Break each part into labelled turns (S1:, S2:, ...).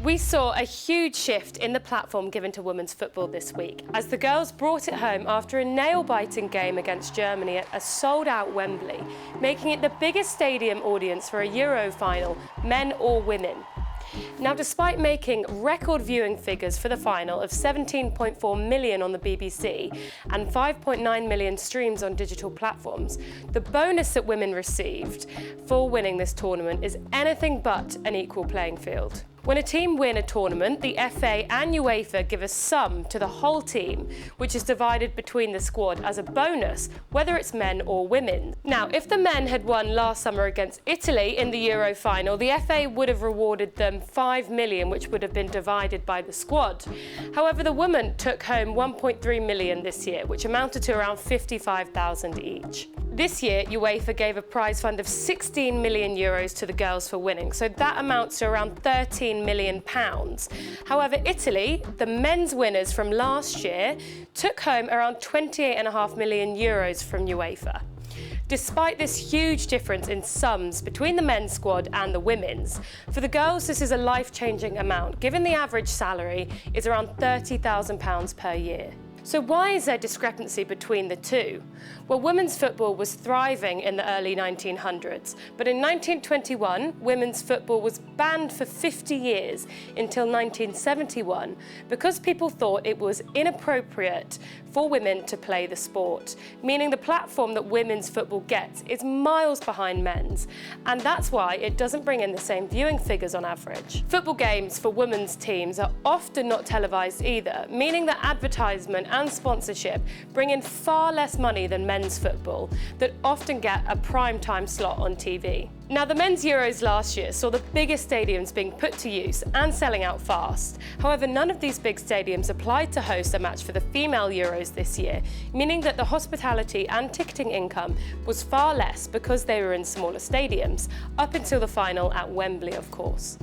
S1: We saw a huge shift in the platform given to women's football this week, as the girls brought it home after a nail-biting game against Germany at a sold-out Wembley, making it the biggest stadium audience for a Euro final, men or women. Now, despite making record viewing figures for the final of 17.4 million on the BBC and 5.9 million streams on digital platforms, the bonus that women received for winning this tournament is anything but an equal playing field. When a team win a tournament, the FA and UEFA give a sum to the whole team, which is divided between the squad as a bonus, whether it's men or women. Now, if the men had won last summer against Italy in the Euro final, the FA would have rewarded them 5 million, which would have been divided by the squad. However, the women took home 1.3 million this year, which amounted to around 55,000 each. This year, UEFA gave a prize fund of 16 million euros to the girls for winning, so that amounts to around 13 million pounds. However, Italy, the men's winners from last year, took home around 28.5 million euros from UEFA. Despite this huge difference in sums between the men's squad and the women's, for the girls this is a life-changing amount, given the average salary is around £30,000 per year. So why is there discrepancy between the two? Well, women's football was thriving in the early 1900s, but in 1921, women's football was banned for 50 years until 1971 because people thought it was inappropriate for women to play the sport, meaning the platform that women's football gets is miles behind men's, and that's why it doesn't bring in the same viewing figures on average. Football games for women's teams are often not televised either, meaning that advertisement and sponsorship bring in far less money than men's football that often get a prime time slot on TV. Now, the men's Euros last year saw the biggest stadiums being put to use and selling out fast. However, none of these big stadiums applied to host a match for the female Euros this year, meaning that the hospitality and ticketing income was far less because they were in smaller stadiums, up until the final at Wembley, of course.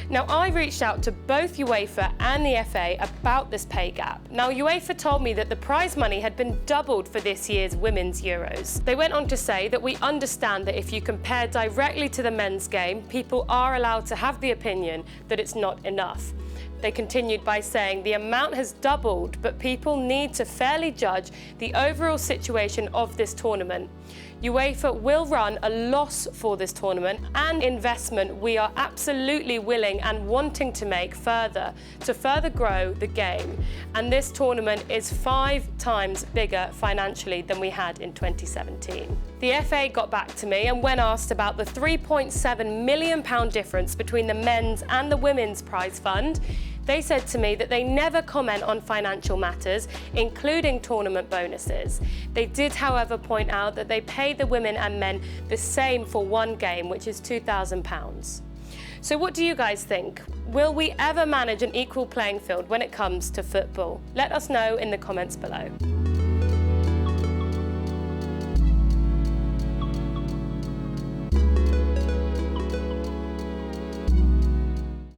S1: Now, I reached out to both UEFA and the FA about this pay gap. Now, UEFA told me that the prize money had been doubled for this year's Women's Euros. They went on to say that we understand that if you compare directly to the men's game, people are allowed to have the opinion that it's not enough. They continued by saying the amount has doubled, but people need to fairly judge the overall situation of this tournament. UEFA will run a loss for this tournament and investment we are absolutely willing and wanting to make further to further grow the game. And this tournament is 5 times bigger financially than we had in 2017. The FA got back to me, and when asked about the £3.7 million difference between the men's and the women's prize fund, they said to me that they never comment on financial matters, including tournament bonuses. They did, however, point out that they pay the women and men the same for one game, which is £2,000. So what do you guys think? Will we ever manage an equal playing field when it comes to football? Let us know in the comments below.